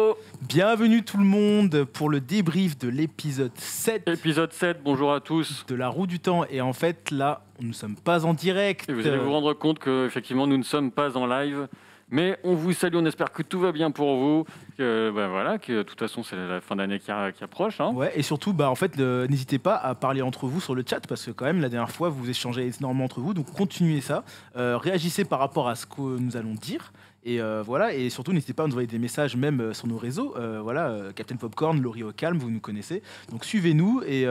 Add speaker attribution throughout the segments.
Speaker 1: Hello.
Speaker 2: Bienvenue tout le monde pour le débrief de l'épisode 7
Speaker 1: Épisode 7, bonjour à tous.
Speaker 2: de La Roue du Temps. Et en fait, là, nous ne sommes pas en direct.
Speaker 1: Et vous allez vous rendre compte que effectivement nous ne sommes pas en live. Mais on vous salue, on espère que tout va bien pour vous. Que de toute façon, c'est la fin d'année qui approche. Hein.
Speaker 2: Ouais, et surtout, en fait, n'hésitez pas à parler entre vous sur le chat parce que quand même, la dernière fois, vous échangez énormément entre vous. Donc, continuez ça. Réagissez par rapport à ce que nous allons dire. Et voilà, et surtout n'hésitez pas à nous envoyer des messages même sur nos réseaux. Captain Popcorn, Laurie au calme, vous nous connaissez. Donc suivez-nous et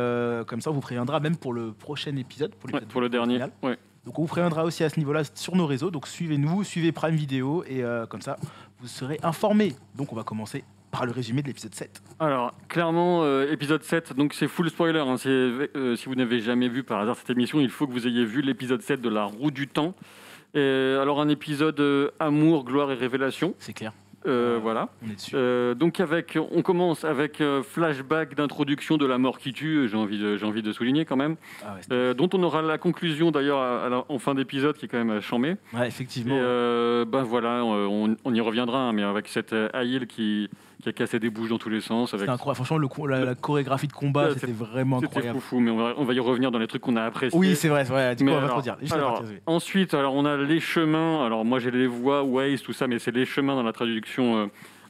Speaker 2: comme ça on vous préviendra même pour le prochain épisode,
Speaker 1: Pour le dernier. Ouais.
Speaker 2: Donc on vous préviendra aussi à ce niveau-là sur nos réseaux. Donc suivez-nous, suivez Prime Video et comme ça vous serez informés. Donc on va commencer par le résumé de l'épisode 7.
Speaker 1: Alors, clairement, épisode 7, donc c'est full spoiler. Hein. Si vous n'avez jamais vu par hasard cette émission, il faut que vous ayez vu l'épisode 7 de La Roue du Temps. Alors un épisode amour, gloire et révélation.
Speaker 2: C'est clair.
Speaker 1: Voilà.
Speaker 2: On est dessus.
Speaker 1: Donc on commence avec flashback d'introduction de la mort qui tue. J'ai envie de souligner quand même.
Speaker 2: Ah ouais,
Speaker 1: Dont on aura la conclusion d'ailleurs en fin d'épisode qui est quand même chambée.
Speaker 2: ouais, effectivement.
Speaker 1: Et voilà, on y reviendra, hein, mais avec cette Aïl qui a cassé des bouches dans tous les sens.
Speaker 2: C'était incroyable. Franchement, la chorégraphie de combat, c'était vraiment
Speaker 1: C'était
Speaker 2: incroyable.
Speaker 1: fou, mais on va y revenir dans les trucs qu'on a appréciés.
Speaker 2: Oui, c'est vrai. Du coup,
Speaker 1: Mais
Speaker 2: on va
Speaker 1: alors,
Speaker 2: trop dire.
Speaker 1: Ensuite, on a les chemins. Alors moi, j'ai les voix, Waze, tout ça, mais c'est les chemins dans la traduction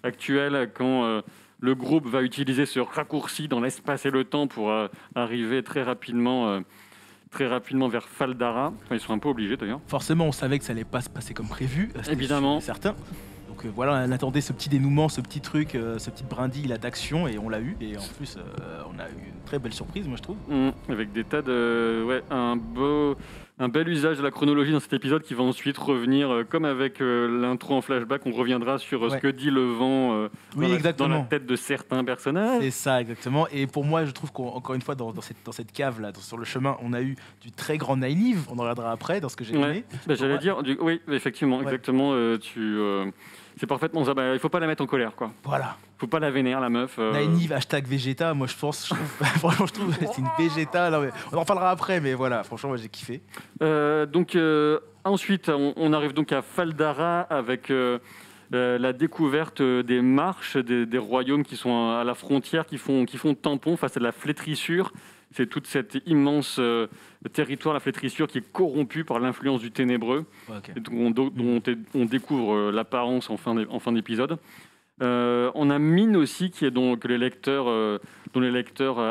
Speaker 1: actuelle quand le groupe va utiliser ce raccourci dans l'espace et le temps pour arriver très rapidement vers Faldara. Enfin, ils sont un peu obligés d'ailleurs.
Speaker 2: Forcément, on savait que ça allait pas se passer comme prévu.
Speaker 1: Évidemment.
Speaker 2: Certain. Donc voilà, on attendait ce petit dénouement, ce petit truc, ce petit brindille là d'action et on l'a eu. Et en plus, on a eu une très belle surprise, moi je trouve.
Speaker 1: Avec des tas de... Ouais, un bel usage de la chronologie dans cet épisode qui va ensuite revenir, comme avec l'intro en flashback, on reviendra sur ce que dit le vent dans la tête de certains personnages.
Speaker 2: C'est ça, exactement. Et pour moi, je trouve qu'encore une fois, dans cette cave là, sur le chemin, on a eu du très grand Nynaeve. On en regardera après dans ce que j'ai donné.
Speaker 1: J'allais dire, oui, effectivement, exactement. C'est parfaitement ça. Il faut pas la mettre en colère, quoi.
Speaker 2: Voilà.
Speaker 1: Faut pas la vénérer, la meuf.
Speaker 2: Nynaeve, #Vegeta, moi franchement, je trouve que c'est une Vegeta. Non, mais on en parlera après, mais voilà, franchement, moi j'ai kiffé.
Speaker 1: Ensuite, on arrive donc à Faldara avec la découverte des marches des royaumes qui sont à la frontière, qui font tampon face à la flétrissure. C'est toute cette immense territoire, la flétrissure, qui est corrompue par l'influence du ténébreux, dont on découvre l'apparence en fin d'épisode. On a Mine aussi, dont les lecteurs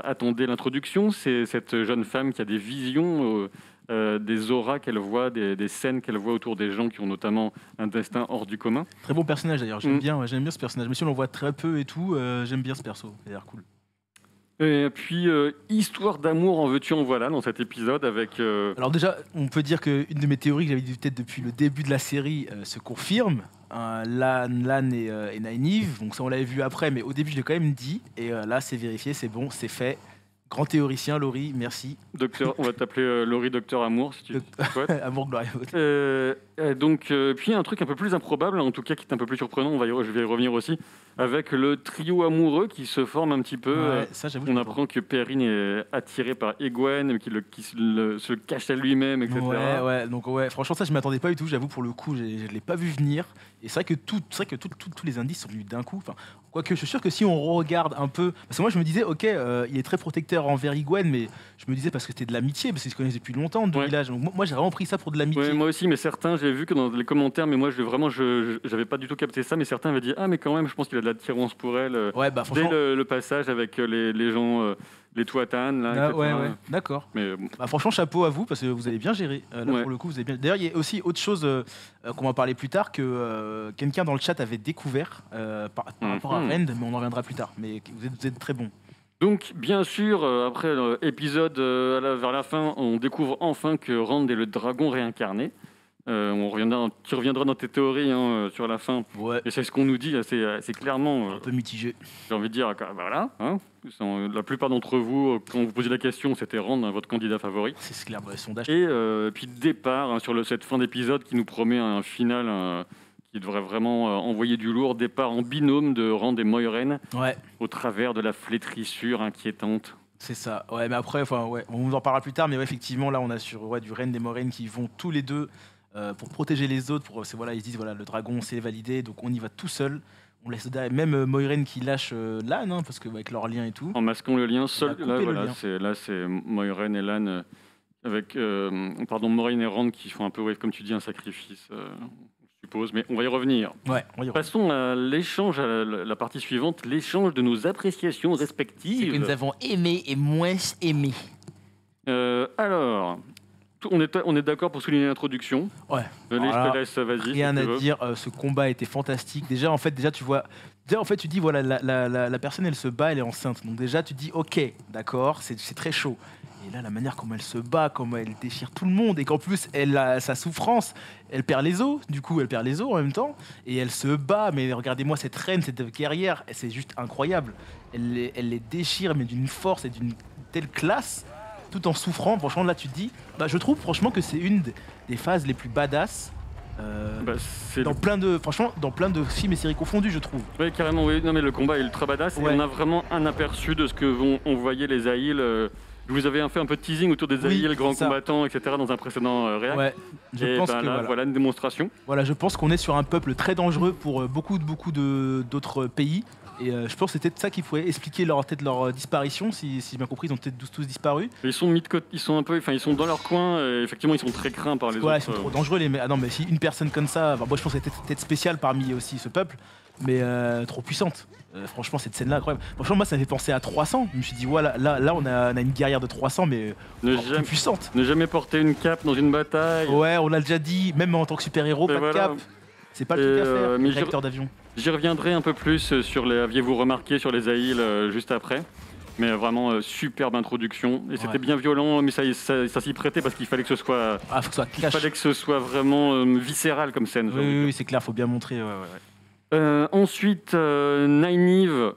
Speaker 1: attendaient l'introduction. C'est cette jeune femme qui a des visions, des auras qu'elle voit, des scènes qu'elle voit autour des gens qui ont notamment un destin hors du commun.
Speaker 2: Très bon personnage d'ailleurs, j'aime bien ce personnage. Mais si on le voit très peu et tout, j'aime bien ce perso, ça a l'air cool.
Speaker 1: Et puis, histoire d'amour en veux-tu en voilà dans cet épisode avec...
Speaker 2: Alors déjà, on peut dire qu'une de mes théories que j'avais dit peut-être depuis le début de la série se confirme. Lan et Nynaeve, donc ça on l'avait vu après, mais au début je l'ai quand même dit. Et là c'est vérifié, c'est bon, c'est fait. Grand théoricien, Laurie, merci.
Speaker 1: Docteur, on va t'appeler Laurie Docteur Amour, si tu souhaites.
Speaker 2: Amour, gloire et
Speaker 1: puis un truc un peu plus improbable, en tout cas qui est un peu plus surprenant, je vais y revenir aussi, avec le trio amoureux qui se forme un petit peu.
Speaker 2: Ouais, ça,
Speaker 1: on apprend que Perrine est attirée par Egwene, qu'il se cache à lui-même, etc.
Speaker 2: Donc franchement ça je m'attendais pas du tout, j'avoue pour le coup, je l'ai pas vu venir. Et c'est vrai que tous les indices sont venus d'un coup. Enfin, quoique je suis sûr que si on regarde un peu, parce que moi je me disais il est très protecteur envers Egwene, mais je me disais parce que c'était de l'amitié, parce qu'ils se connaissent depuis longtemps de village. Donc moi j'ai vraiment pris ça pour de l'amitié.
Speaker 1: Ouais, moi aussi, mais certains, j'ai vu que dans les commentaires, mais moi j'avais pas du tout capté ça, mais certains avaient dit mais quand même je pense qu'il a de l'attirance pour elle.
Speaker 2: Franchement...
Speaker 1: Dès le passage avec les gens, les Tuatan là.
Speaker 2: D'accord.
Speaker 1: Mais
Speaker 2: franchement chapeau à vous parce que vous avez bien géré. Pour le coup vous avez bien. D'ailleurs il y a aussi autre chose qu'on va parler plus tard que quelqu'un dans le chat avait découvert par rapport à Rand, mais on en reviendra plus tard. Mais vous êtes très bon.
Speaker 1: Donc, bien sûr, après l'épisode, vers la fin, on découvre enfin que Rand est le dragon réincarné. Tu reviendras dans tes théories sur la fin.
Speaker 2: Ouais.
Speaker 1: Et c'est ce qu'on nous dit, c'est clairement...
Speaker 2: un peu mitigé.
Speaker 1: J'ai envie de dire, voilà. La plupart d'entre vous, quand vous posez la question, c'était Rand, votre candidat favori.
Speaker 2: C'est clair, dans les sondages.
Speaker 1: Et puis départ, sur cette fin d'épisode qui nous promet un final... qui devrait vraiment envoyer du lourd, départ en binôme de Rand et Moiraine, au travers de la flétrissure inquiétante.
Speaker 2: C'est ça. Ouais, mais après, on vous en parlera plus tard, mais effectivement, là, on a sur du Rand et Moiraine qui vont tous les deux pour protéger les autres. Ils se disent, le dragon, c'est validé, donc on y va tout seul. On laisse derrière, même Moiraine qui lâche Lan, hein, parce qu'avec leur lien et tout.
Speaker 1: En masquant le lien seul,
Speaker 2: coupé
Speaker 1: là,
Speaker 2: le
Speaker 1: voilà,
Speaker 2: lien.
Speaker 1: c'est Moiraine et Lan avec Moiraine et Rand qui font un peu, ouais, comme tu dis, un sacrifice, je suppose, mais on va y revenir.
Speaker 2: Ouais, on y revient.
Speaker 1: Passons à l'échange, à la partie suivante, l'échange de nos appréciations
Speaker 2: C'est
Speaker 1: respectives.
Speaker 2: que nous avons aimé et moins aimé.
Speaker 1: Alors, on est d'accord pour souligner l'introduction.
Speaker 2: Ouais.
Speaker 1: Je
Speaker 2: Alors
Speaker 1: te laisse, vas-y.
Speaker 2: rien
Speaker 1: si tu
Speaker 2: à
Speaker 1: veux.
Speaker 2: dire, ce combat était fantastique. Déjà, en fait, tu vois. Déjà, en fait, tu dis, voilà, la personne, elle se bat, elle est enceinte. Donc, déjà, tu dis, ok, d'accord, c'est très chaud. Et là, la manière comment elle se bat, comment elle déchire tout le monde, et qu'en plus, elle a sa souffrance, elle perd les os, du coup, elle perd les os en même temps, et elle se bat. Mais regardez-moi cette reine, cette guerrière, c'est juste incroyable. Elle les déchire, mais d'une force et d'une telle classe, tout en souffrant. Franchement, là, tu te dis, bah, je trouve franchement que c'est une des phases les plus badass.
Speaker 1: Bah, c'est
Speaker 2: Dans plein de films et séries confondus, je trouve.
Speaker 1: Oui, carrément, oui. Non, mais le combat est ultra badass.
Speaker 2: Ouais.
Speaker 1: Et on a vraiment un aperçu de ce que vont envoyer les Aïls. Je vous avais fait un peu de teasing autour des
Speaker 2: Oui,
Speaker 1: Aïls, grands
Speaker 2: ça.
Speaker 1: combattants, etc. dans un précédent réact.
Speaker 2: Ouais, je
Speaker 1: Et
Speaker 2: pense
Speaker 1: ben
Speaker 2: que
Speaker 1: là,
Speaker 2: voilà.
Speaker 1: une démonstration.
Speaker 2: Voilà, je pense qu'on est sur un peuple très dangereux pour beaucoup d'autres pays. Et je pense que c'était ça qui pourrait expliquer peut-être leur disparition, si j'ai bien compris, ils ont peut-être tous disparu.
Speaker 1: Ils sont mis de côté, ils sont un peu, enfin, ils sont dans leur coin. Et effectivement, ils sont très craints par les
Speaker 2: Voilà, ils
Speaker 1: autres.
Speaker 2: sont trop dangereux les mecs. Ah non, mais si une personne comme ça, enfin, moi je pense que c'était peut-être spécial parmi aussi ce peuple, mais trop puissante. Franchement, cette scène-là, incroyable. Franchement, moi ça me fait penser à 300. Je me suis dit, voilà, là on a une guerrière de 300, mais
Speaker 1: Ne
Speaker 2: encore plus
Speaker 1: jamais-
Speaker 2: puissante.
Speaker 1: Ne jamais porter une cape dans une bataille.
Speaker 2: Ouais, on l'a déjà dit, même en tant que super-héros,
Speaker 1: Et
Speaker 2: pas
Speaker 1: voilà.
Speaker 2: de cap. C'est pas le
Speaker 1: Et,
Speaker 2: truc à faire,
Speaker 1: mais
Speaker 2: directeur d'avion.
Speaker 1: J'y reviendrai un peu plus sur les. Aviez-vous remarqué sur les Aïls juste après. Mais vraiment superbe introduction. Et c'était
Speaker 2: Ouais.
Speaker 1: bien violent, mais ça s'y prêtait parce qu'il fallait que ce soit.
Speaker 2: Ah, faut que ça soit
Speaker 1: Il
Speaker 2: cash.
Speaker 1: fallait que ce soit vraiment viscéral comme scène. j'ai envie de
Speaker 2: Oui,
Speaker 1: dire.
Speaker 2: oui, c'est clair, faut bien montrer. Ouais.
Speaker 1: Ensuite, Nynaeve,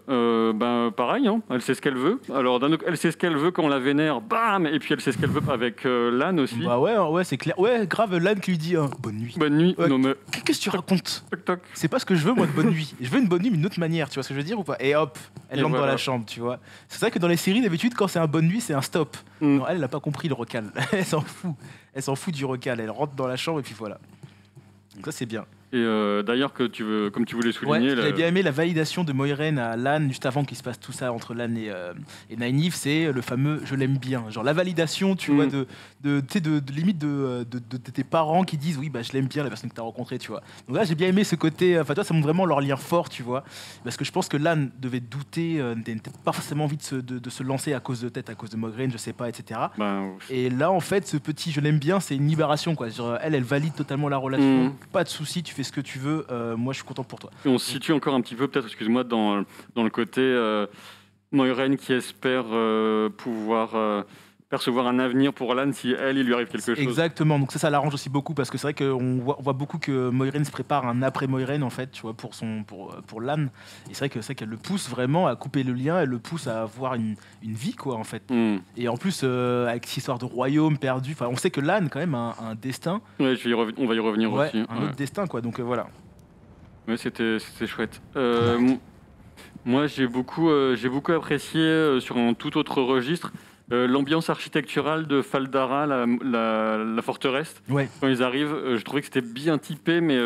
Speaker 1: pareil, hein, elle sait ce qu'elle veut. Alors, elle sait ce qu'elle veut quand on la vénère, bam. Et puis elle sait ce qu'elle veut avec Lan aussi.
Speaker 2: Bah ouais, c'est clair. Ouais, grave, Lan qui lui dit bonne nuit.
Speaker 1: Bonne nuit.
Speaker 2: Ouais.
Speaker 1: Non mais
Speaker 2: Qu'est-ce que tu racontes?
Speaker 1: toc toc.
Speaker 2: C'est pas ce que je veux, moi, de bonne nuit. Je veux une bonne nuit, mais d'une autre manière, tu vois ce que je veux dire ou pas? Et hop, elle
Speaker 1: Et
Speaker 2: entre dans
Speaker 1: voilà.
Speaker 2: la chambre, tu vois. C'est vrai que dans les séries, d'habitude, quand c'est un bonne nuit, c'est un stop.
Speaker 1: Mm.
Speaker 2: Non, elle a pas compris le recal. Elle s'en fout. Elle s'en fout du recal. Elle rentre dans la chambre et puis voilà. Donc ça, c'est bien.
Speaker 1: Et d'ailleurs, comme tu voulais
Speaker 2: Ouais,
Speaker 1: souligner,
Speaker 2: j'avais bien aimé la validation de Moiraine à Lan juste avant qu'il se passe tout ça entre Lan et Nynaeve, c'est le fameux je l'aime bien. Genre la validation, tu vois, de limite de tes parents qui disent oui, bah je l'aime bien la personne que tu as rencontrée, tu vois. Donc là, j'ai bien aimé ce côté, enfin toi, ça montre vraiment leur lien fort, tu vois. Parce que je pense que Lan devait douter, n'avait pas forcément envie de se lancer à cause de Moiraine, je sais pas, etc.
Speaker 1: ben,
Speaker 2: Et là, en fait, ce petit je l'aime bien, c'est une libération, quoi. Genre, elle valide totalement la relation.
Speaker 1: Mm.
Speaker 2: Pas de souci, tu fais ce que tu veux. Moi, je suis content pour toi.
Speaker 1: on se situe encore un petit peu, peut-être, excuse-moi, dans le côté Moiraine qui espère pouvoir percevoir un avenir pour Lan si il lui arrive quelque chose.
Speaker 2: Exactement. Donc ça l'arrange aussi beaucoup parce que c'est vrai qu'on voit beaucoup que Moiraine se prépare un après Moiraine en fait, tu vois, pour Lan. Et c'est vrai qu'elle le pousse vraiment à couper le lien, elle le pousse à avoir une vie, quoi, en fait.
Speaker 1: Mm.
Speaker 2: Et en plus, avec cette histoire de royaume perdu, on sait que Lan, quand même, a un destin.
Speaker 1: Ouais, on va y revenir
Speaker 2: Ouais,
Speaker 1: aussi.
Speaker 2: un autre destin, quoi. Donc voilà.
Speaker 1: Ouais, c'était chouette. Moi, j'ai beaucoup apprécié sur un tout autre registre l'ambiance architecturale de Faldara, la forteresse.
Speaker 2: Ouais.
Speaker 1: Quand ils arrivent, je trouvais que c'était bien typé, mais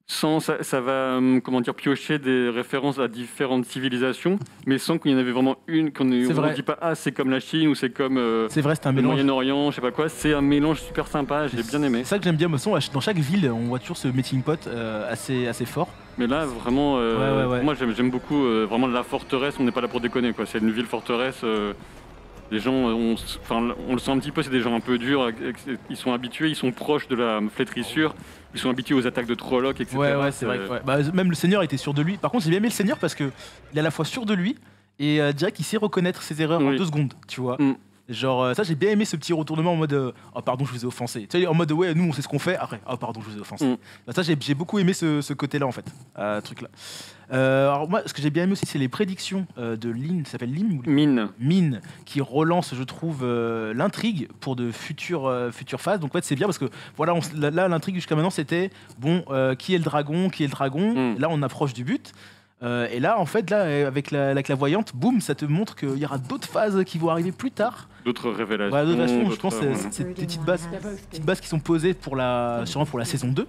Speaker 1: sans ça va comment dire piocher des références à différentes civilisations, mais sans qu'il y en avait vraiment une qu'on ne
Speaker 2: vrai.
Speaker 1: dit pas c'est comme la Chine ou c'est comme
Speaker 2: C'est vrai, c'est un
Speaker 1: le
Speaker 2: mélange.
Speaker 1: Moyen-Orient, je sais pas quoi. C'est un mélange super sympa, j'ai bien aimé.
Speaker 2: C'est ça que j'aime bien, me semble. Dans chaque ville, on voit toujours ce melting pot assez fort.
Speaker 1: Mais là, vraiment,
Speaker 2: Ouais.
Speaker 1: moi j'aime beaucoup vraiment la forteresse. On n'est pas là pour déconner, quoi. C'est une ville forteresse. Les gens, on le sent un petit peu, c'est des gens un peu durs. Ils sont habitués, ils sont proches de la flétrissure. Ils sont habitués aux attaques de Trollocs, etc.
Speaker 2: Ouais, c'est vrai. Ouais. Bah, même le Seigneur était sûr de lui. Par contre, j'ai bien aimé le Seigneur parce que il est à la fois sûr de lui et direct, il sait reconnaître ses erreurs en
Speaker 1: Oui.
Speaker 2: 2 secondes, tu vois.
Speaker 1: Mm.
Speaker 2: Genre, ça, j'ai bien aimé ce petit retournement en mode oh, pardon, je vous ai offensé. Tu sais, en mode ouais, nous, on sait ce qu'on fait. Après, oh, pardon, je vous ai offensé.
Speaker 1: Mm.
Speaker 2: Bah, ça, j'ai beaucoup aimé ce côté-là, en fait. Truc-là. Alors, moi, ce que j'ai bien aimé aussi, c'est les prédictions de Lynn. Ça s'appelle Lynn ou
Speaker 1: Mine.
Speaker 2: Mine qui relance, je trouve, l'intrigue pour de futures phases. Donc en fait, c'est bien parce que voilà, là, l'intrigue jusqu'à maintenant, c'était bon, qui est le dragon,
Speaker 1: Mm.
Speaker 2: Là, on approche du but. Et là, en fait, là, avec la clairvoyante, boum, ça te montre qu'il y aura d'autres phases qui vont arriver plus tard.
Speaker 1: D'autres révélations.
Speaker 2: Voilà, d'autres façons, je
Speaker 1: d'autres-
Speaker 2: pense que c'est des petites bases qui sont posées sûrement pour la saison 2.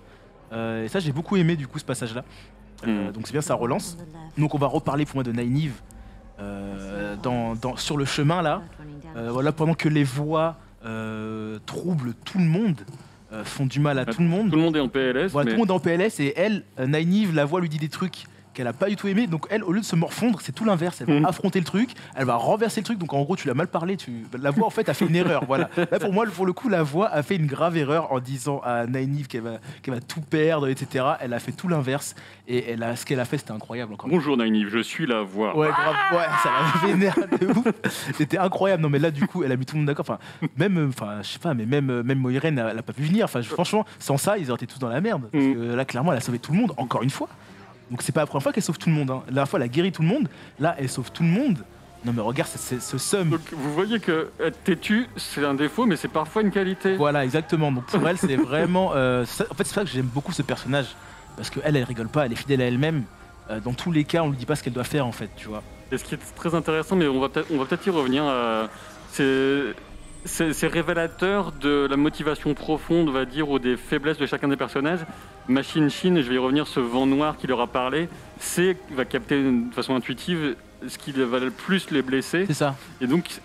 Speaker 2: Et ça, j'ai beaucoup aimé du coup ce passage-là. Donc c'est bien, ça relance. Donc on va reparler pour moi de Nynaeve sur le chemin là. Voilà, pendant que les voix troublent tout le monde, font du mal à tout le monde.
Speaker 1: Tout le monde est en PLS.
Speaker 2: Voilà,
Speaker 1: mais...
Speaker 2: tout le monde est en PLS et elle, Nynaeve, la voix lui dit des trucs qu'elle a pas du tout aimé. Donc elle, au lieu de se morfondre, c'est tout l'inverse. Elle va affronter le truc, elle va renverser le truc. Donc en gros, tu l'as mal parlé. La voix en fait a fait une erreur. Voilà. Là pour moi, pour le coup, la voix a fait une grave erreur en disant à Nynaeve qu'elle va tout perdre, etc. Elle a fait tout l'inverse et ce qu'elle a fait, c'était incroyable. Encore.
Speaker 1: Bonjour Nynaeve, je suis la voix.
Speaker 2: Ouais, grave. Ouais, ça m'a vénère de ouf. C'était incroyable. Non mais là du coup, elle a mis tout le monde d'accord. Enfin, je sais pas, mais même Moiraine, elle a pas pu venir. Enfin, franchement, sans ça, ils auraient été tous dans la merde. Parce que là, clairement, elle a sauvé tout le monde. Encore une fois. Donc c'est pas la première fois qu'elle sauve tout le monde. Hein. La dernière fois, elle a guéri tout le monde. Là, elle sauve tout le monde. Non mais regarde, c'est ce seum.
Speaker 1: Donc vous voyez que être têtu, c'est un défaut, mais c'est parfois une qualité.
Speaker 2: Voilà, exactement. Donc pour elle, c'est vraiment... en fait, c'est pour ça que j'aime beaucoup ce personnage. Parce qu'elle rigole pas, elle est fidèle à elle-même. Dans tous les cas, on lui dit pas ce qu'elle doit faire, en fait, tu vois.
Speaker 1: Et ce qui est très intéressant, mais on va peut-être y revenir, c'est révélateur de la motivation profonde, on va dire, ou des faiblesses de chacun des personnages. Machine Shin, je vais y revenir, ce vent noir qui leur a parlé, va capter de façon intuitive ce qui va le plus les blesser.
Speaker 2: C'est ça.
Speaker 1: Et donc,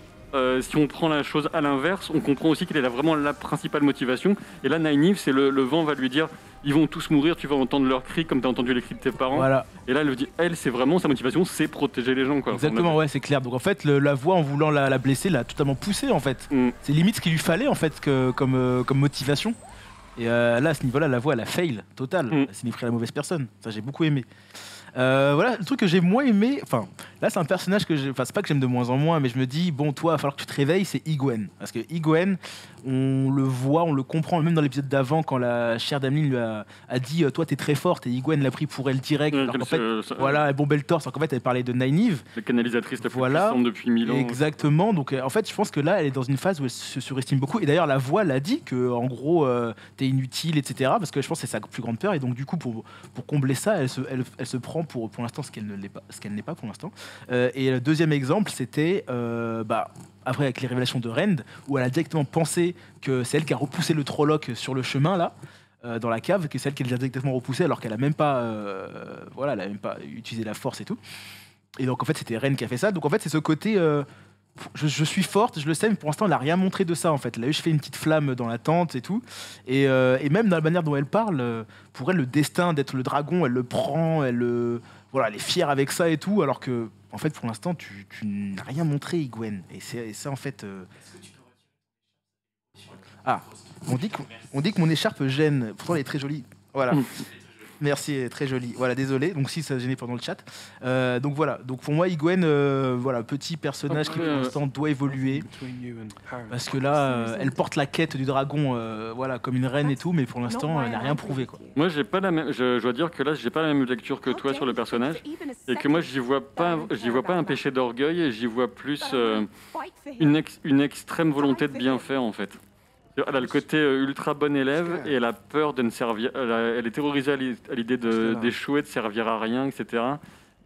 Speaker 1: si on prend la chose à l'inverse, on comprend aussi qu'elle est vraiment la principale motivation. Et là, Nynaeve, c'est le vent va lui dire ils vont tous mourir, tu vas entendre leurs cris comme tu as entendu les cris de tes parents.
Speaker 2: Voilà.
Speaker 1: Et là, elle lui dit c'est vraiment sa motivation, c'est protéger les gens. Quoi.
Speaker 2: Exactement, ouais, c'est clair. Donc en fait, la voix en voulant la blesser, l'a totalement poussée en fait. C'est limite ce qu'il lui fallait en fait comme motivation. Et là, à ce niveau-là, la voix, elle a fail total. Elle s'est pris à la mauvaise personne. Ça, j'ai beaucoup aimé. Voilà, le truc que j'ai moins aimé, enfin, là c'est un personnage que c'est pas que j'aime de moins en moins, mais je me dis, bon, toi, il va falloir que tu te réveilles, c'est Egwene. Parce que Egwene, on le voit, on le comprend, même dans l'épisode d'avant, quand la chère d'Ameline lui a dit, toi, t'es très forte, et Egwene l'a pris pour elle direct. Alors qu'en fait, voilà, elle bombait le torse, alors qu'en fait, elle parlait de Nynaeve.
Speaker 1: La canalisatrice la plus puissante depuis 1000 ans.
Speaker 2: Exactement, donc en fait, je pense que là, elle est dans une phase où elle se surestime beaucoup. Et d'ailleurs, la voix l'a dit que, en gros, t'es inutile, etc. Parce que je pense que c'est sa plus grande peur. Et donc, du coup, pour combler ça, elle se prend pour l'instant ce qu'elle n'est pas pour l'instant. Et le deuxième exemple, c'était après avec les révélations de Rand, où elle a directement pensé que c'est elle qui a repoussé le Trolloc sur le chemin là, dans la cave, que c'est elle qui l'a directement repoussé alors qu'elle a même pas, elle a même pas utilisé la force et tout. Et donc en fait c'était Rand qui a fait ça. Donc en fait c'est ce côté je suis forte, je le sais, mais pour l'instant elle a rien montré de ça en fait. Elle a juste fait une petite flamme dans la tente et tout. Et même dans la manière dont elle parle, pour elle le destin d'être le dragon, elle le prend, elle est fière avec ça et tout, alors que en fait pour l'instant tu n'as rien montré, Egwene. Et ça en fait. Ah, on dit que mon écharpe gêne. Pourtant elle est très jolie. Voilà. Merci, très joli. Voilà, désolé. Donc si ça gênait pendant le chat. Donc voilà. Donc pour moi, Egwene, petit personnage qui pour l'instant doit évoluer. Parce que là, elle porte la quête du dragon, comme une reine et tout, mais pour l'instant, elle n'a rien prouvé, quoi.
Speaker 1: Moi, j'ai pas la même. Je dois dire que là, j'ai pas la même lecture que toi sur le personnage, et que moi, j'y vois pas un péché d'orgueil, j'y vois plus une extrême volonté de bien faire en fait. Elle a le côté ultra bon élève et elle a peur de ne servir. Elle est terrorisée à l'idée d'échouer, de servir à rien, etc.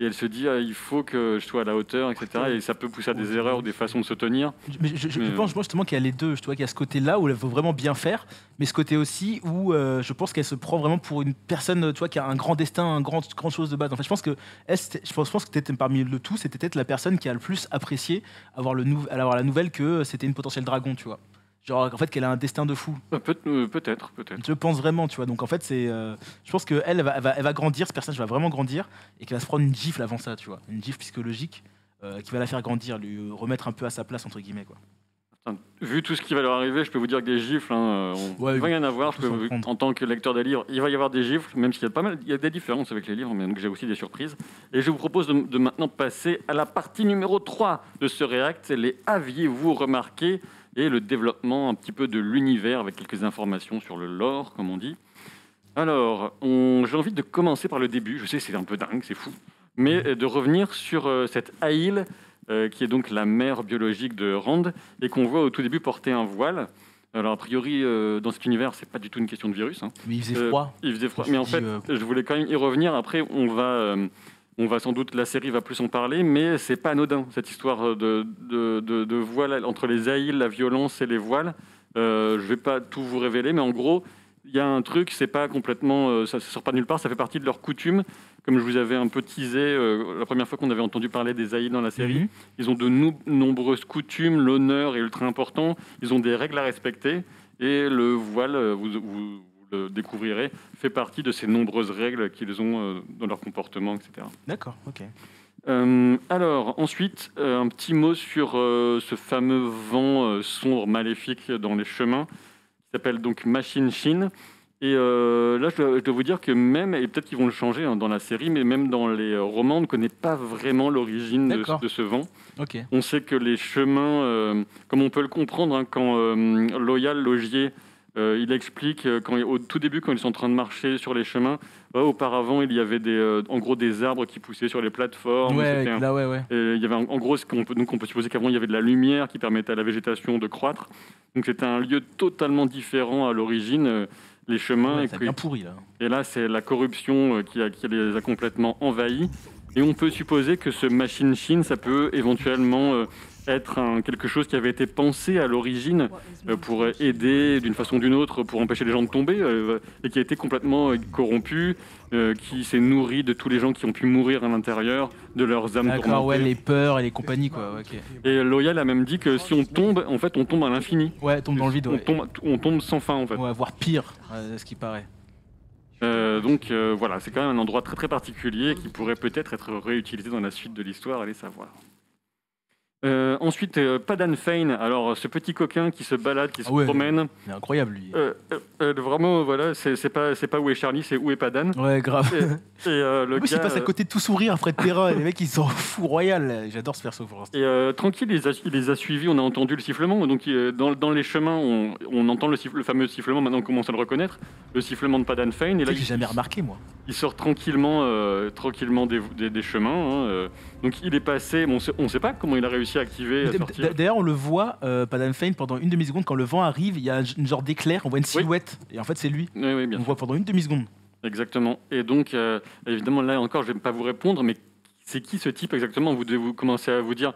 Speaker 1: Et elle se dit il faut que je sois à la hauteur, etc. Et ça peut pousser à des erreurs ou des façons de se tenir.
Speaker 2: Mais je pense justement qu'il y a les deux. Je vois qu'il y a ce côté-là où elle veut vraiment bien faire, mais ce côté aussi où je pense qu'elle se prend vraiment pour une personne, qui a un grand destin, un grand chose de base. En fait, je pense que peut-être parmi le tout, c'était peut-être la personne qui a le plus apprécié avoir la nouvelle que c'était une potentielle dragon, tu vois. Genre en fait qu'elle a un destin de fou.
Speaker 1: Peut-être.
Speaker 2: Je pense vraiment, tu vois. Donc en fait je pense que elle va grandir, ce personnage va vraiment grandir et qu'elle va se prendre une gifle avant ça, tu vois, une gifle psychologique qui va la faire grandir, lui remettre un peu à sa place entre guillemets, quoi.
Speaker 1: Vu tout ce qui va leur arriver, je peux vous dire que des gifles, il va y en avoir. En tant que lecteur des livres, il va y avoir des gifles, même s'il y a il y a des différences avec les livres, mais donc j'ai aussi des surprises. Et je vous propose de maintenant passer à la partie numéro 3 de ce React, les aviez-vous remarqué, et le développement un petit peu de l'univers avec quelques informations sur le lore, comme on dit. Alors, j'ai envie de commencer par le début. Je sais, c'est un peu dingue, c'est fou, mais de revenir sur cette Aïl, qui est donc la mère biologique de Rand, et qu'on voit au tout début porter un voile. Alors, a priori, dans cet univers, c'est pas du tout une question de virus. Hein.
Speaker 2: Mais il faisait froid.
Speaker 1: Mais en fait, je voulais quand même y revenir. Après, on va sans doute, la série va plus en parler, mais c'est pas anodin, cette histoire de voile entre les Aïls, la violence et les voiles. Je vais pas tout vous révéler, mais en gros, il y a un truc, c'est pas complètement, ça sort pas de nulle part, ça fait partie de leur coutume, comme je vous avais un peu teasé la première fois qu'on avait entendu parler des Aïe dans la série, ils ont de nombreuses coutumes, l'honneur est ultra important, ils ont des règles à respecter, et le voile, vous le découvrirez, fait partie de ces nombreuses règles qu'ils ont dans leur comportement, etc.
Speaker 2: D'accord, ok.
Speaker 1: Alors, ensuite, un petit mot sur ce fameux vent sombre, maléfique dans les chemins, qui s'appelle donc Machine Shin. Et là, je dois vous dire que même, et peut-être qu'ils vont le changer dans la série, mais même dans les romans, on ne connaît pas vraiment l'origine de ce vent.
Speaker 2: Ok.
Speaker 1: On sait que les chemins, comme on peut le comprendre, hein, quand Loyal Logier, il explique au tout début, quand ils sont en train de marcher sur les chemins, auparavant, il y avait en gros des arbres qui poussaient sur les plateformes.
Speaker 2: Ouais,
Speaker 1: Et il y avait en gros, on peut supposer qu'avant, il y avait de la lumière qui permettait à la végétation de croître. Donc c'était un lieu totalement différent à l'origine. Les chemins.
Speaker 2: C'est bien pourri là.
Speaker 1: Et là, c'est la corruption qui les a complètement envahis. Et on peut supposer que ce Machine Shin, ça peut éventuellement être quelque chose qui avait été pensé à l'origine pour aider d'une façon ou d'une autre, pour empêcher les gens de tomber, et qui a été complètement corrompu, qui s'est nourri de tous les gens qui ont pu mourir à l'intérieur, de leurs âmes tourmentées.
Speaker 2: D'accord, ouais, les peurs et les compagnies, quoi. Okay.
Speaker 1: Et Loyal a même dit que si on tombe, en fait, on tombe à l'infini.
Speaker 2: Ouais, tombe dans le vide, ouais.
Speaker 1: On tombe sans fin, en fait.
Speaker 2: Ouais, voire pire, ce qui paraît.
Speaker 1: Donc voilà, c'est quand même un endroit très très particulier qui pourrait peut-être être réutilisé dans la suite de l'histoire, allez savoir. Ensuite, Padan Fain, alors ce petit coquin qui se balade, qui se promène.
Speaker 2: C'est incroyable lui.
Speaker 1: Vraiment, voilà, c'est pas où est Charlie, c'est où est Padan.
Speaker 2: Ouais, grave.
Speaker 1: Le
Speaker 2: gars, il passe à côté de tout sourire, Fred Terra, les mecs ils sont fous royal. J'adore ce perso pour l'instant.
Speaker 1: Et tranquille, il les a suivis, on a entendu le sifflement. Donc dans les chemins, on entend le fameux sifflement, maintenant on commence à le reconnaître, le sifflement de Padan Fain. Et là,
Speaker 2: j'ai jamais remarqué moi.
Speaker 1: Il sort tranquillement des chemins. Hein. Donc il est passé, bon, on ne sait pas comment il a réussi à activer, à sortir.
Speaker 2: D'ailleurs, on le voit, Padan Fain, pendant une demi-seconde, quand le vent arrive, il y a une genre d'éclair, on voit une silhouette, et en fait c'est lui.
Speaker 1: Oui, bien
Speaker 2: on le voit pendant une demi-seconde.
Speaker 1: Exactement. Et donc, évidemment, là encore, je ne vais pas vous répondre, mais c'est qui ce type exactement? Vous devez commencer à vous dire,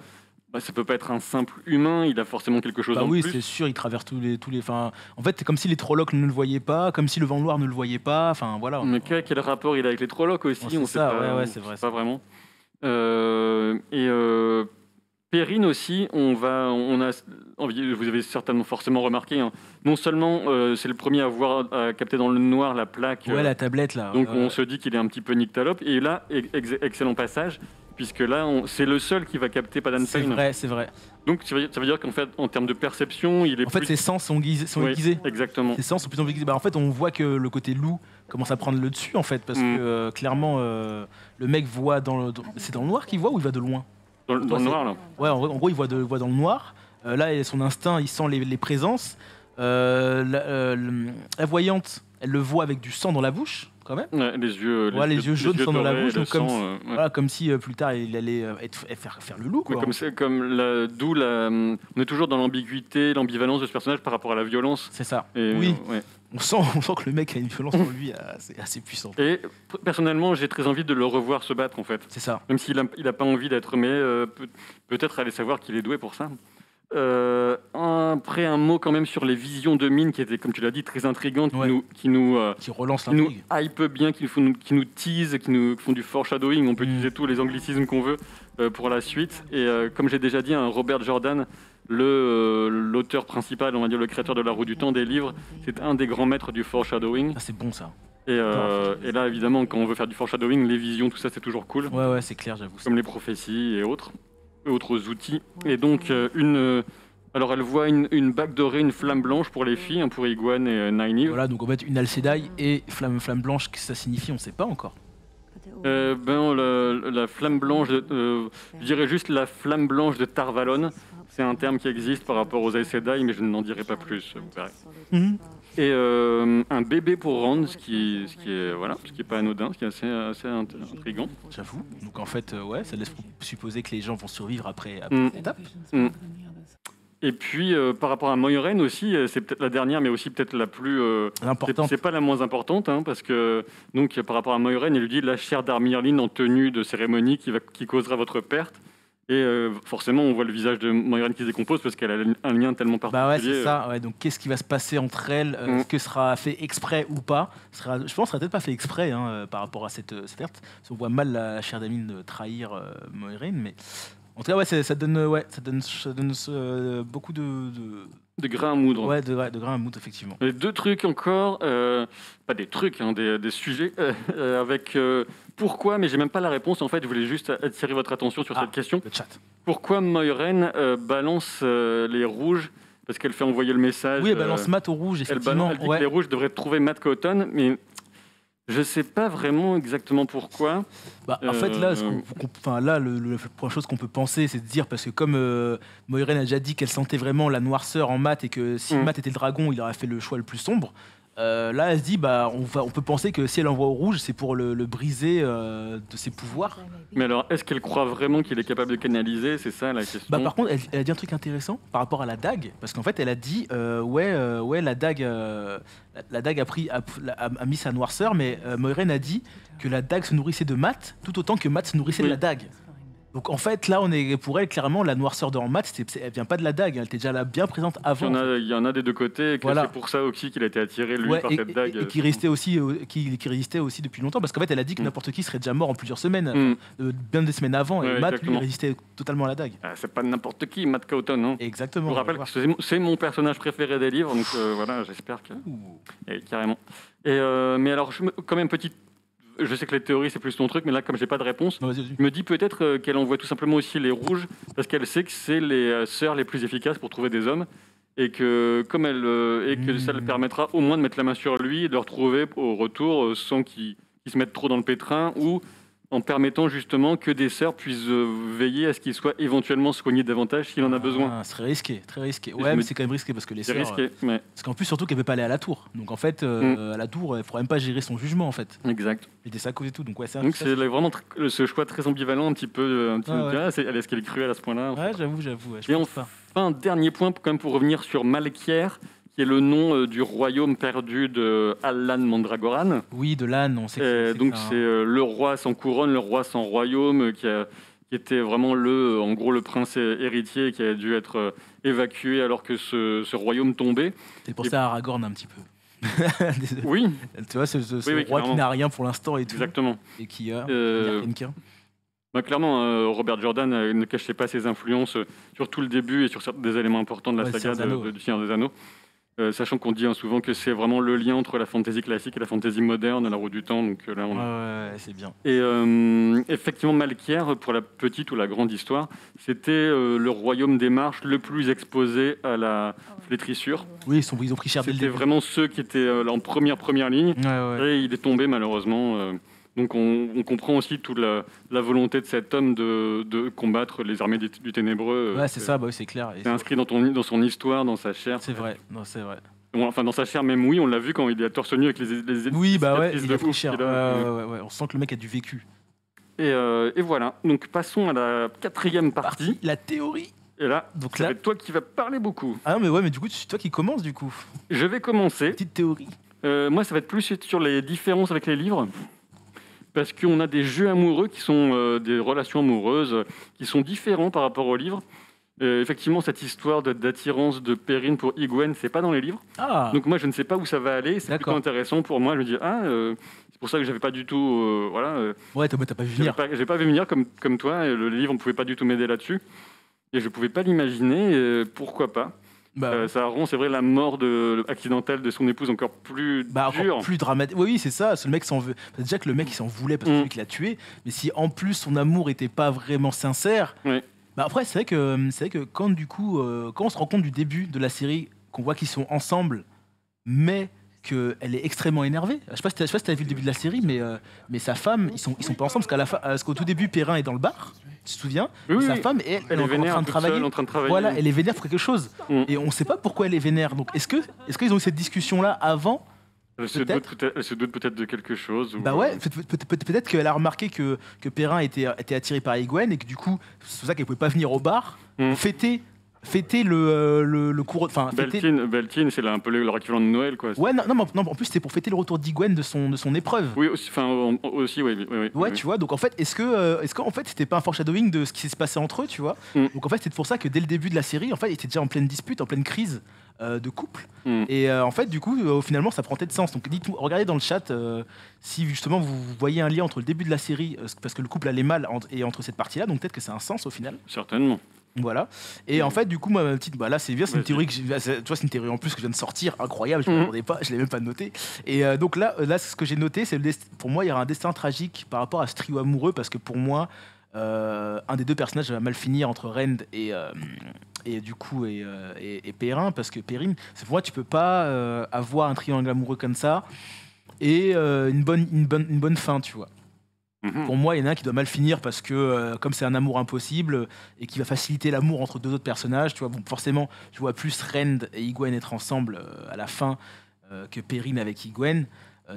Speaker 1: ça peut pas être un simple humain, il a forcément quelque chose en plus.
Speaker 2: Oui, c'est sûr, il traverse tous les. Enfin, en fait, c'est comme si les Trollocs ne le voyaient pas, comme si le vent noir ne le voyait pas. Enfin, voilà.
Speaker 1: Mais quel rapport il a avec les Trollocs aussi?
Speaker 2: On sait pas. Ouais, c'est vrai.
Speaker 1: Pas vraiment. Perrine aussi, vous avez certainement forcément remarqué, hein, non seulement c'est le premier à capter dans le noir la plaque.
Speaker 2: Ouais, la tablette là.
Speaker 1: Donc on se dit qu'il est un petit peu nyctalope. Et là, excellent passage, puisque là, c'est le seul qui va capter Padan Fain.
Speaker 2: C'est vrai.
Speaker 1: Donc ça veut dire qu'en fait, en termes de perception, il est.
Speaker 2: En fait, ses sens sont aiguisés.
Speaker 1: Exactement.
Speaker 2: Ses sens sont plus aiguisés. En fait, on voit que le côté loup commence à prendre le dessus, en fait, parce que clairement, le mec voit c'est dans le noir qu'il voit ou il va de loin?
Speaker 1: Dans le noir, là.
Speaker 2: Ouais, en gros, il voit dans le noir. Là, son instinct, il sent les présences. La voyante, elle le voit avec du sang dans la bouche, quand même.
Speaker 1: Ouais, les yeux
Speaker 2: jaunes sont dans la bouche, donc comme si plus tard il allait faire le loup. Quoi.
Speaker 1: D'où on est toujours dans l'ambiguïté, l'ambivalence de ce personnage par rapport à la violence.
Speaker 2: C'est ça.
Speaker 1: Et,
Speaker 2: oui. On sent que le mec a une violence en lui assez puissante.
Speaker 1: Et personnellement, j'ai très envie de le revoir se battre, en fait.
Speaker 2: C'est ça.
Speaker 1: Même s'il n'a pas envie d'être, mais peut-être aller savoir qu'il est doué pour ça. Après, un mot quand même sur les visions de mine qui étaient, comme tu l'as dit, très intrigantes, qui
Speaker 2: relancent l'intrigue,
Speaker 1: qui nous hype bien, qui nous tease, qui nous font du foreshadowing. On peut utiliser tous les anglicismes qu'on veut pour la suite. Et comme j'ai déjà dit, Robert Jordan, l'auteur principal, on va dire le créateur de La Roue du Temps, des livres, c'est un des grands maîtres du foreshadowing.
Speaker 2: Ah, c'est bon ça.
Speaker 1: Et là, évidemment, quand on veut faire du foreshadowing, les visions, tout ça, c'est toujours cool.
Speaker 2: Ouais, c'est clair, j'avoue.
Speaker 1: Comme les prophéties et autres outils. Et donc, alors elle voit une bague dorée, une flamme blanche pour les filles, pour Iguane et Nynaeve.
Speaker 2: Voilà, donc on va mettre une Aes Sedai et flamme blanche, qu'est-ce que ça signifie, on sait pas encore.
Speaker 1: La flamme blanche, je dirais juste la flamme blanche de Tar Valon. C'est un terme qui existe par rapport aux Aes Sedai, mais je n'en dirai pas plus, vous verrez. Et un bébé pour Rand, ce qui est pas anodin, ce qui est assez intriguant.
Speaker 2: J'avoue. Donc en fait, ça laisse supposer que les gens vont survivre après cette étape.
Speaker 1: Et puis par rapport à Moiraine aussi, c'est peut-être la dernière, mais aussi peut-être la plus
Speaker 2: importante.
Speaker 1: C'est pas la moins importante, parce que donc par rapport à Moiraine, elle lui dit la chair d'Armyrlin en tenue de cérémonie qui causera votre perte. Et forcément, on voit le visage de Moiraine qui se décompose parce qu'elle a un lien tellement
Speaker 2: Bah ouais, c'est
Speaker 1: particulier.
Speaker 2: ça. Ouais, donc qu'est-ce qui va se passer entre elles? Est-ce que ce sera fait exprès ou pas? Je pense que ce sera peut-être pas fait exprès hein, par rapport à cette perte. Parce qu'on voit mal la chère Damine trahir Moiraine, mais en tout cas, ouais, ça donne, beaucoup
Speaker 1: De grain à moudre.
Speaker 2: de grain à moudre, effectivement.
Speaker 1: Et deux trucs encore, pas des trucs, hein, des sujets, avec pourquoi, mais j'ai même pas la réponse. En fait, je voulais juste attirer votre attention sur cette question.
Speaker 2: Le chat.
Speaker 1: Pourquoi Moiraine balance les rouges? Parce qu'elle fait envoyer le message.
Speaker 2: Oui, elle balance Matt au rouge, effectivement.
Speaker 1: Elle dit que les rouges devraient trouver Matt Cotton, mais je sais pas vraiment exactement pourquoi.
Speaker 2: Bah, en fait, là, la première chose qu'on peut penser, c'est de dire, parce que comme Moiraine a déjà dit qu'elle sentait vraiment la noirceur en Matt et que si Matt était le dragon, il aurait fait le choix le plus sombre. Là, elle se dit, bah, on peut penser que si elle envoie au rouge, c'est pour le briser de ses pouvoirs.
Speaker 1: Mais alors, est-ce qu'elle croit vraiment qu'il est capable de canaliser? C'est ça la question.
Speaker 2: Bah, par contre, elle a dit un truc intéressant par rapport à la dague, parce qu'en fait, elle a dit, la dague a mis sa noirceur, mais Moiraine a dit que la dague se nourrissait de Matt, tout autant que Matt se nourrissait de la dague. Donc en fait, là, pour elle, clairement, la noirceur de Matt, elle vient pas de la dague, elle était déjà là bien présente avant.
Speaker 1: Il y en a des deux côtés, et que c'est pour ça aussi qu'il a été attiré, lui, par cette dague.
Speaker 2: Et qui résistait aussi depuis longtemps, parce qu'en fait, elle a dit que n'importe qui serait déjà mort en plusieurs semaines, bien des semaines avant, et Matt, lui, résistait totalement à la dague.
Speaker 1: Ah, c'est pas n'importe qui, Matt Cotton, hein.
Speaker 2: Exactement.
Speaker 1: Je vous rappelle que c'est mon personnage préféré des livres, donc voilà, j'espère que... carrément. Mais alors, quand même, je sais que les théories, c'est plus ton truc, mais là, comme j'ai pas de réponse, je me dis peut-être qu'elle envoie tout simplement aussi les rouges, parce qu'elle sait que c'est les sœurs les plus efficaces pour trouver des hommes, et que ça lui permettra au moins de mettre la main sur lui et de le retrouver au retour sans qu'il se mette trop dans le pétrin, ou en permettant justement que des sœurs puissent veiller à ce qu'il soit éventuellement soigné davantage s'il en a besoin.
Speaker 2: Ce serait risqué, très risqué. Ouais, mais c'est quand même risqué parce que les sœurs...
Speaker 1: C'est risqué, mais...
Speaker 2: Parce qu'en plus, surtout qu'elle ne veut pas aller à la tour. Donc en fait, à la tour, elle ne pourra même pas gérer son jugement, en fait.
Speaker 1: Exact.
Speaker 2: Et des sacs et tout. Donc c'est
Speaker 1: vraiment ce choix très ambivalent, un petit peu... Est-ce qu'elle est cruelle à ce point-là?
Speaker 2: Ouais, j'avoue.
Speaker 1: Et enfin, dernier point, quand même, pour revenir sur Malkier, qui est le nom du royaume perdu de Allan Mandragoran.
Speaker 2: Oui, de Lan, on sait que
Speaker 1: donc c'est le roi sans couronne, le roi sans royaume, qui était vraiment en gros le prince héritier qui a dû être évacué alors que ce royaume tombait.
Speaker 2: C'est pour ça Aragorn un petit peu.
Speaker 1: Oui.
Speaker 2: Tu vois, ce roi qui n'a rien pour l'instant et tout.
Speaker 1: Exactement.
Speaker 2: Et qui a
Speaker 1: clairement, Robert Jordan ne cachait pas ses influences sur tout le début et sur des éléments importants de la saga du Seigneur des Anneaux. Sachant qu'on dit souvent que c'est vraiment le lien entre la fantasy classique et la fantasy moderne, la roue du temps. Donc là,
Speaker 2: c'est bien.
Speaker 1: Et effectivement, Malkier, pour la petite ou la grande histoire, c'était le royaume des marches le plus exposé à la flétrissure.
Speaker 2: Oui, ils ont pris cher dès le début.
Speaker 1: C'était vraiment ceux qui étaient en première ligne. Et il est tombé malheureusement. Donc on comprend aussi toute la volonté de cet homme de combattre les armées du Ténébreux.
Speaker 2: Ouais, c'est ça, c'est clair.
Speaker 1: C'est inscrit dans son histoire, dans sa chair.
Speaker 2: C'est vrai, c'est vrai.
Speaker 1: Bon, enfin, dans sa chair même, oui, on l'a vu quand il est torse nu avec les
Speaker 2: oui, il a pris cher. On sent que le mec a du vécu.
Speaker 1: Et voilà, donc passons à la quatrième partie.
Speaker 2: La théorie.
Speaker 1: Et là, ça va être toi qui vas parler beaucoup.
Speaker 2: Ah mais du coup, c'est toi qui commence du coup.
Speaker 1: Je vais commencer.
Speaker 2: Petite théorie.
Speaker 1: Moi, ça va être plus sur les différences avec les livres. Parce qu'on a des jeux amoureux qui sont des relations amoureuses qui sont différents par rapport aux livres. Effectivement, cette histoire d'attirance de Perrine pour Egwene, c'est pas dans les livres. Donc moi, je ne sais pas où ça va aller. C'est plutôt intéressant pour moi. Je me dis, c'est pour ça que j'avais pas du tout...
Speaker 2: Ouais, t'as pas vu venir.
Speaker 1: J'ai pas vu venir comme toi. Le livre ne pouvait pas du tout m'aider là-dessus. Et je pouvais pas l'imaginer. Pourquoi pas? Ça rend, c'est vrai, la mort accidentelle de son épouse encore plus dure.
Speaker 2: Encore plus dramatique. Oui, c'est ça. Le mec s'en veut. Déjà que le mec, il s'en voulait parce que c'est lui qui l'a tué. Mais si en plus son amour était pas vraiment sincère. Après, c'est vrai que quand du coup, quand on se rend compte du début de la série, qu'on voit qu'ils sont ensemble, mais qu'elle est extrêmement énervée. Je sais pas si t'as vu le début de la série, mais sa femme, ils sont pas ensemble parce qu'au tout début, Perrin est dans le bar. Tu te souviens? Sa femme, elle est encore en train de travailler. Voilà, elle est vénère pour quelque chose. Et on sait pas pourquoi elle est vénère. Donc est-ce qu'ils ont eu cette discussion-là avant?
Speaker 1: Elle se doute peut-être de quelque chose.
Speaker 2: Peut-être qu'elle a remarqué que Perrin était attiré par Egwene et que du coup, c'est pour ça qu'elle pouvait pas venir au bar fêter fêter le cours, enfin
Speaker 1: Beltane, c'est un peu leur équivalent de Noël, quoi.
Speaker 2: Ouais, non, en plus c'était pour fêter le retour d'Hyguen de son épreuve.
Speaker 1: Oui, aussi, oui.
Speaker 2: Ouais, tu vois, donc en fait, est-ce qu'en fait c'était pas un foreshadowing de ce qui s'est passé entre eux, tu vois? Donc en fait, c'est pour ça que dès le début de la série, en fait, ils étaient déjà en pleine dispute, en pleine crise de couple. Et en fait, du coup, finalement, ça prend peut-être sens. Donc dites-moi, regardez dans le chat si justement vous voyez un lien entre le début de la série, parce que le couple allait mal, et entre cette partie-là, donc peut-être que c'est un sens au final.
Speaker 1: Certainement.
Speaker 2: Voilà. Et en fait, du coup, moi, ma petite, là, c'est bien, c'est une théorie tu vois, c'est une théorie en plus que je viens de sortir, incroyable. Je ne m'attendais pas, je l'ai même pas noté. Et donc là, ce que j'ai noté, c'est pour moi, il y aura un destin tragique par rapport à ce trio amoureux, parce que pour moi, un des deux personnages va mal finir entre Rand et du coup et Perrin, parce que Perrine, c'est pour moi, tu peux pas avoir un triangle amoureux comme ça et une bonne fin, tu vois. Pour moi, il y en a un qui doit mal finir parce que, comme c'est un amour impossible et qui va faciliter l'amour entre deux autres personnages, tu vois, bon, forcément, je vois plus Rand et Hyguen être ensemble à la fin que Perrine avec Hyguen.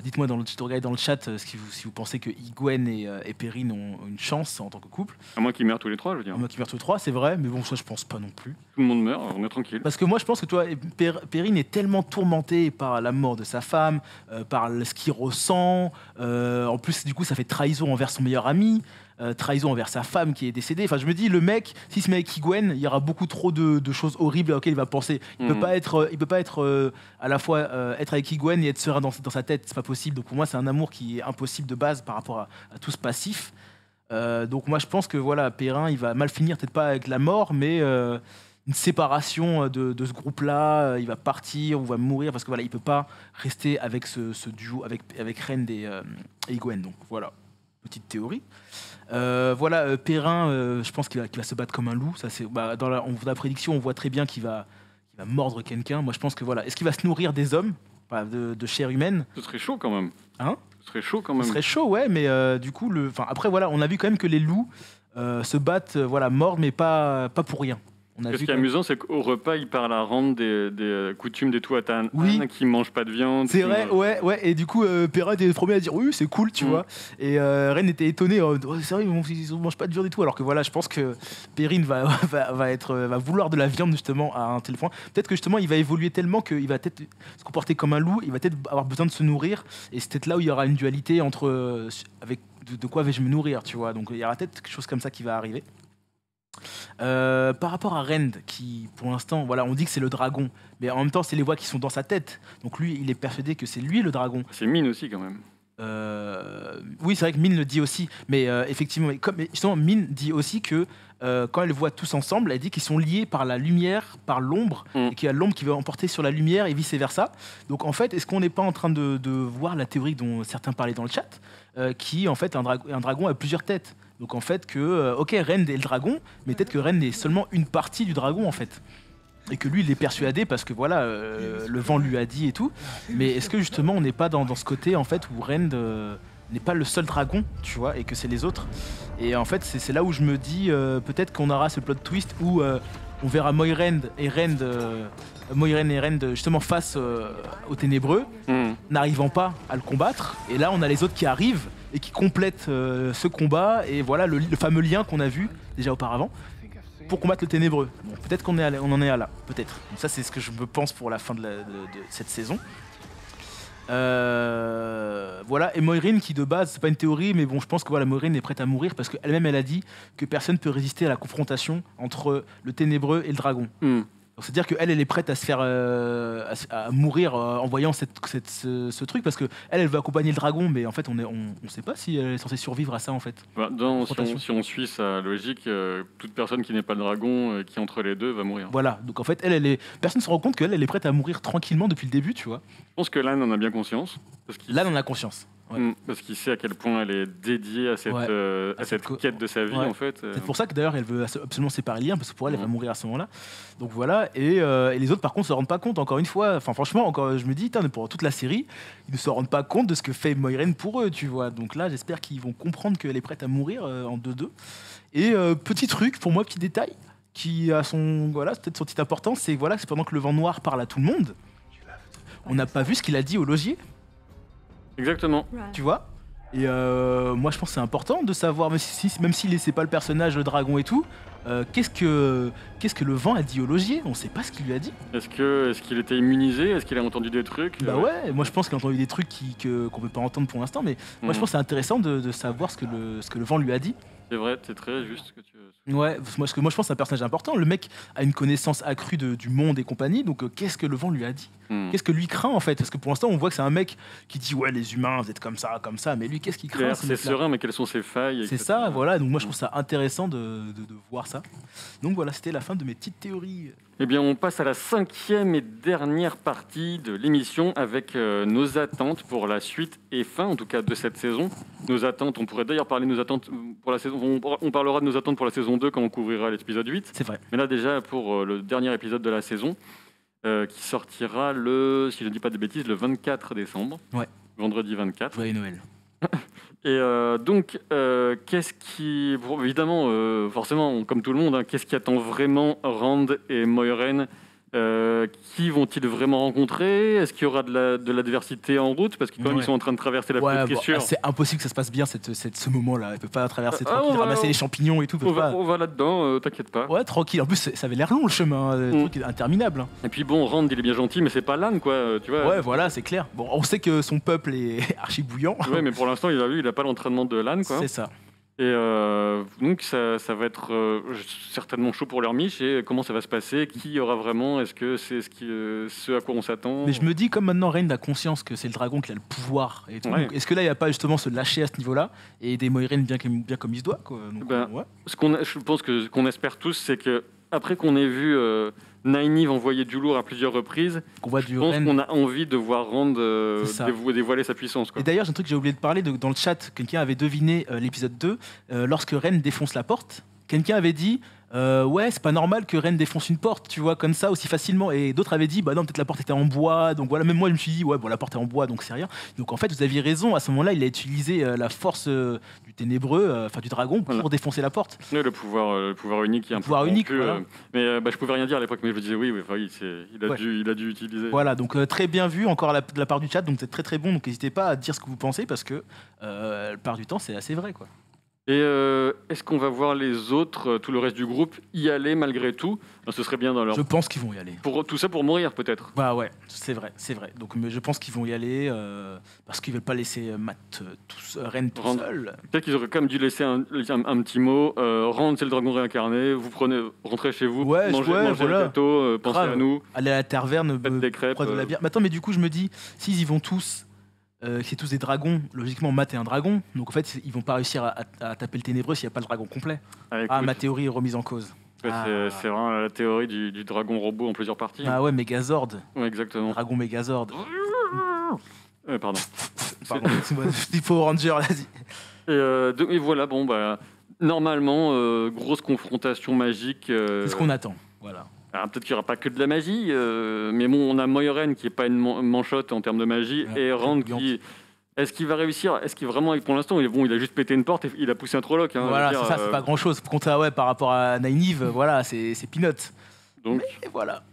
Speaker 2: Dites-moi regardez dans le chat si vous pensez que Hyguen et Perrine ont une chance en tant que couple.
Speaker 1: À moins qu'ils meurent tous les trois, je veux dire.
Speaker 2: À moins qu'ils meurent tous les trois, c'est vrai, mais bon, ça, je pense pas non plus.
Speaker 1: Tout le monde meurt, on est tranquille.
Speaker 2: Parce que moi, je pense que toi, Perrine est tellement tourmentée par la mort de sa femme, par ce qu'il ressent. En plus, du coup, ça fait trahison envers son meilleur ami, trahison envers sa femme qui est décédée. Enfin, je me dis, le mec, s'il se met avec Hyguen, il y aura beaucoup trop de choses horribles auxquelles il va penser. Il peut pas être à la fois être avec Hyguen et être serein dans sa tête. C'est pas possible. Donc pour moi, c'est un amour qui est impossible de base par rapport à tout ce passif. Donc moi, je pense que voilà, Perrin, il va mal finir, peut-être pas avec la mort, mais une séparation de ce groupe-là, il va partir ou va mourir parce que voilà, il peut pas rester avec ce duo avec Rand et Hyguen. Donc voilà, petite théorie. Perrin, je pense qu'il va se battre comme un loup. Ça, c'est, dans la prédiction, on voit très bien qu'il va mordre quelqu'un. Moi, je pense que voilà, est-ce qu'il va se nourrir des hommes, de chair humaine?
Speaker 1: Ce serait chaud quand même.
Speaker 2: Hein?
Speaker 1: Ce serait chaud quand même.
Speaker 2: Ce serait chaud, ouais, mais du coup, après voilà, on a vu quand même que les loups se battent, mordent, mais pas pour rien.
Speaker 1: Ce qui est amusant, c'est qu'au repas, il parle à Rand des coutumes des Tuatha, qui ne mangent pas de viande.
Speaker 2: C'est vrai, ouais. Et du coup, Perrin était le premier à dire oui, c'est cool, tu vois. Et Ren était étonné. C'est vrai, ils ne mangent pas de viande et tout. Alors que voilà, je pense que Perrine va vouloir de la viande justement à un tel point. Peut-être que justement, il va évoluer tellement qu'il va peut-être se comporter comme un loup. Il va peut-être avoir besoin de se nourrir. Et c'est peut-être là où il y aura une dualité entre avec de quoi vais-je me nourrir, tu vois. Donc il y aura peut-être quelque chose comme ça qui va arriver. Par rapport à Rand, qui pour l'instant, voilà, on dit que c'est le dragon, mais en même temps, c'est les voix qui sont dans sa tête. Donc lui, il est persuadé que c'est lui le dragon.
Speaker 1: C'est Mine aussi, quand même.
Speaker 2: Oui, c'est vrai que Mine le dit aussi, mais effectivement, justement, Mine dit aussi que quand elle voit tous ensemble, elle dit qu'ils sont liés par la lumière, par l'ombre, et qu'il y a l'ombre qui va emporter sur la lumière et vice versa. Donc en fait, est-ce qu'on n'est pas en train de voir la théorie dont certains parlaient dans le chat, qui en fait un dragon a plusieurs têtes. Donc en fait ok, Rand est le dragon, mais peut-être que Rand est seulement une partie du dragon en fait. Et que lui, il est persuadé parce que voilà, le vent lui a dit et tout. Mais est-ce que justement, on n'est pas dans ce côté en fait où Rand n'est pas le seul dragon, tu vois, et que c'est les autres. Et en fait, c'est là où je me dis peut-être qu'on aura ce plot twist où on verra Moiraine et Rand justement face aux ténébreux, n'arrivant pas à le combattre. Et là, on a les autres qui arrivent et qui complètent ce combat. Et voilà le fameux lien qu'on a vu déjà auparavant pour combattre le ténébreux. Bon, peut-être qu'on en est à là, peut-être. Donc ça, c'est ce que je me pense pour la fin de cette saison. Voilà, et Moiraine qui de base, c'est pas une théorie, mais bon, je pense que voilà, Moiraine est prête à mourir parce qu'elle-même, elle a dit que personne peut résister à la confrontation entre le ténébreux et le dragon. C'est-à-dire qu'elle est prête à se faire à mourir en voyant ce truc, parce que elle veut accompagner le dragon, mais en fait on sait pas si elle est censée survivre à ça en fait.
Speaker 1: Si on suit sa logique, toute personne qui n'est pas le dragon, qui est entre les deux, va mourir.
Speaker 2: Voilà, donc en fait personne ne se rend compte qu'elle est prête à mourir tranquillement depuis le début, tu vois.
Speaker 1: Je pense que Lan en a bien conscience.
Speaker 2: Lan en a conscience. Ouais.
Speaker 1: Parce qu'il sait à quel point elle est dédiée à cette quête de sa vie, en fait.
Speaker 2: C'est pour ça que d'ailleurs elle veut absolument séparer les liens, parce que pour elle, elle va mourir à ce moment-là. Donc voilà, et les autres par contre se rendent pas compte, encore une fois. Enfin franchement, je me dis, pour toute la série, ils ne se rendent pas compte de ce que fait Moiraine pour eux, tu vois. Donc là, j'espère qu'ils vont comprendre qu'elle est prête à mourir en 2-2. Et petit truc, pour moi, petit détail, qui a peut-être son petite importance, c'est que c'est pendant que le vent noir parle à tout le monde, on n'a pas vu ce qu'il a dit au logier.
Speaker 1: Exactement.
Speaker 2: Tu vois. Et moi je pense que c'est important de savoir, même s'il c'est pas le personnage, le dragon et tout, Qu'est-ce que le vent a dit au losier? On sait pas ce qu'il lui a dit.
Speaker 1: Est-ce qu'il était immunisé? Est-ce qu'il a entendu des trucs?
Speaker 2: Bah ouais, moi je pense qu'il a entendu des trucs qu'on peut pas entendre pour l'instant, mais moi je pense que c'est intéressant de savoir ce que le vent lui a dit.
Speaker 1: C'est vrai, c'est très juste ce que tu...
Speaker 2: Ouais, moi je pense que c'est un personnage important. Le mec a une connaissance accrue du monde et compagnie, donc qu'est-ce que le vent lui a dit? Qu'est-ce que lui craint en fait? Parce que pour l'instant on voit que c'est un mec qui dit ouais les humains vous êtes comme ça, mais lui qu'est-ce qu'il craint?
Speaker 1: C'est serein, mais quelles sont ses failles?
Speaker 2: C'est ça, voilà, donc moi je trouve ça intéressant de voir ça. Donc voilà, c'était la fin de mes petites théories.
Speaker 1: Eh bien, on passe à la 5e et dernière partie de l'émission avec nos attentes pour la suite et fin, en tout cas, de cette saison. Nos attentes, on pourrait d'ailleurs parler de nos attentes pour la saison... On parlera de nos attentes pour la saison 2 quand on couvrira l'épisode 8.
Speaker 2: C'est vrai.
Speaker 1: Mais là, déjà, pour le dernier épisode de la saison, qui sortira si je ne dis pas de bêtises, le 24 décembre.
Speaker 2: Ouais.
Speaker 1: Vendredi 24.
Speaker 2: Joyeux Noël.
Speaker 1: Et donc, qu'est-ce qui... évidemment, forcément, comme tout le monde, qu'est-ce qui attend vraiment Rand et Moiraine? Qui vont-ils vraiment rencontrer? Est-ce qu'il y aura de l'adversité en route? Parce que quand même, ils sont en train de traverser la fissure.
Speaker 2: C'est impossible que ça se passe bien ce moment-là. Elle peut pas traverser tranquille, ramasser les champignons et tout.
Speaker 1: On va là-dedans, t'inquiète pas.
Speaker 2: Ouais, tranquille. En plus, ça avait l'air long le chemin, le truc est interminable.
Speaker 1: Et puis bon, Rand, il est bien gentil, mais c'est pas l'âne, quoi. Tu vois.
Speaker 2: Ouais, voilà, c'est clair. Bon, on sait que son peuple est archi bouillant.
Speaker 1: Ouais, mais pour l'instant, il a pas l'entraînement de l'âne, quoi.
Speaker 2: C'est ça.
Speaker 1: Et donc ça va être certainement chaud pour leur miche. Et comment ça va se passer? Qui y aura vraiment? Est-ce que c'est ce à quoi on s'attend?
Speaker 2: Mais je me dis, comme maintenant Reign a conscience que c'est le dragon qui a le pouvoir et tout,
Speaker 1: ouais.
Speaker 2: Est-ce que là il n'y a pas justement se lâcher à ce niveau-là et aider Moiraine bien comme il se doit, quoi. Donc, ouais.
Speaker 1: Je pense que ce qu'on espère tous, c'est que après qu'on ait vu Nynaeve envoyer du lourd à plusieurs reprises, je pense qu'on a envie de voir Rand dévoiler sa puissance, quoi.
Speaker 2: Et d'ailleurs, j'ai un truc que j'ai oublié de parler, dans le chat, quelqu'un avait deviné l'épisode 2, lorsque Reign défonce la porte, quelqu'un avait dit ouais, c'est pas normal que Reign défonce une porte, tu vois, comme ça aussi facilement. Et d'autres avaient dit bah non, peut-être la porte était en bois. Donc voilà, même moi je me suis dit ouais, bon, la porte est en bois, donc c'est rien. Donc en fait, vous aviez raison. À ce moment-là, il a utilisé la force du ténébreux, enfin du dragon, pour défoncer la porte.
Speaker 1: Ouais, le pouvoir unique,
Speaker 2: le pouvoir unique. Voilà.
Speaker 1: Mais je pouvais rien dire à l'époque, mais je me disais oui, il a dû utiliser.
Speaker 2: Voilà, donc très bien vu encore de la part du chat. Donc c'est très très bon. Donc n'hésitez pas à dire ce que vous pensez parce que la part du temps, c'est assez vrai, quoi.
Speaker 1: Et est-ce qu'on va voir les autres, tout le reste du groupe, y aller malgré tout? Ce serait bien dans leur...
Speaker 2: Je pense qu'ils vont y aller.
Speaker 1: Tout ça pour mourir, peut-être.
Speaker 2: Bah ouais, c'est vrai. Donc, mais je pense qu'ils vont y aller parce qu'ils veulent pas laisser Reign tout seul.
Speaker 1: Peut-être qu'ils auraient quand même dû laisser un petit mot. Rand, c'est le dragon réincarné. Vous rentrez chez vous, mangez le gâteau, pensez à nous.
Speaker 2: Allez à la taverne,
Speaker 1: faites des crêpes.
Speaker 2: De la bière. Mais attends, mais du coup, je me dis, s'ils y vont tous... c'est tous des dragons, logiquement Matt est un dragon, donc en fait ils vont pas réussir à taper le ténébreux s'il n'y a pas le dragon complet. Ma théorie est remise en cause.
Speaker 1: C'est vraiment la théorie du dragon robot en plusieurs parties.
Speaker 2: Ah ouais, Megazord.
Speaker 1: Ouais, exactement.
Speaker 2: Dragon Megazord.
Speaker 1: Pardon.
Speaker 2: C'est Power Ranger, vas-y.
Speaker 1: Et voilà, bon bah normalement grosse confrontation magique.
Speaker 2: C'est ce qu'on attend, voilà.
Speaker 1: Alors, peut-être qu'il n'y aura pas que de la magie, mais bon, on a Moiraine qui n'est pas une manchotte en termes de magie, et Rand qui... Est-ce qu'il va réussir? Est-ce qu'il vraiment, pour l'instant, il a juste pété une porte et il a poussé un trolloc.
Speaker 2: Voilà, c'est ça, c'est pas grand-chose. Par rapport à Nynaeve, voilà, c'est peanuts.
Speaker 1: Donc,
Speaker 2: mais voilà.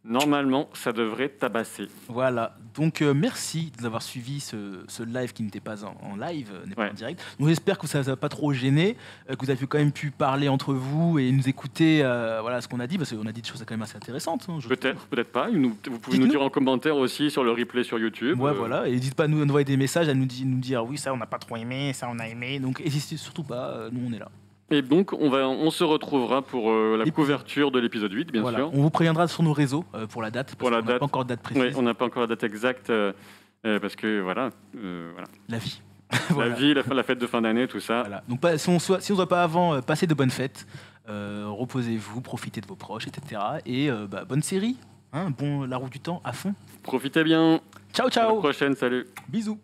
Speaker 1: Normalement, ça devrait tabasser.
Speaker 2: Voilà. Donc, merci de nous avoir suivi ce live qui n'était pas en live, n'est pas en direct. Donc, j'espère que ça ne vous a pas trop gêné, que vous avez quand même pu parler entre vous et nous écouter voilà, ce qu'on a dit, parce qu'on a dit des choses quand même assez intéressantes.
Speaker 1: Peut-être pas. Vous pouvez nous dire en commentaire aussi sur le replay sur YouTube.
Speaker 2: Ouais, voilà. Et n'hésitez pas à nous envoyer des messages, à nous dire oui, ça on n'a pas trop aimé, ça on a aimé. Donc, n'hésitez surtout pas, nous on est là.
Speaker 1: Et donc, on se retrouvera pour la couverture de l'épisode 8, bien sûr.
Speaker 2: On vous préviendra sur nos réseaux pour la date. On n'a pas encore de date précise.
Speaker 1: Oui, on n'a pas encore la date exacte parce que voilà.
Speaker 2: La vie.
Speaker 1: La vie, la fête de fin d'année, tout ça.
Speaker 2: Voilà. Donc, si on ne se voit pas avant, passez de bonnes fêtes. Reposez-vous, profitez de vos proches, etc. Et bonne série. La roue du temps à fond.
Speaker 1: Profitez bien.
Speaker 2: Ciao, ciao.
Speaker 1: À la prochaine, salut.
Speaker 2: Bisous.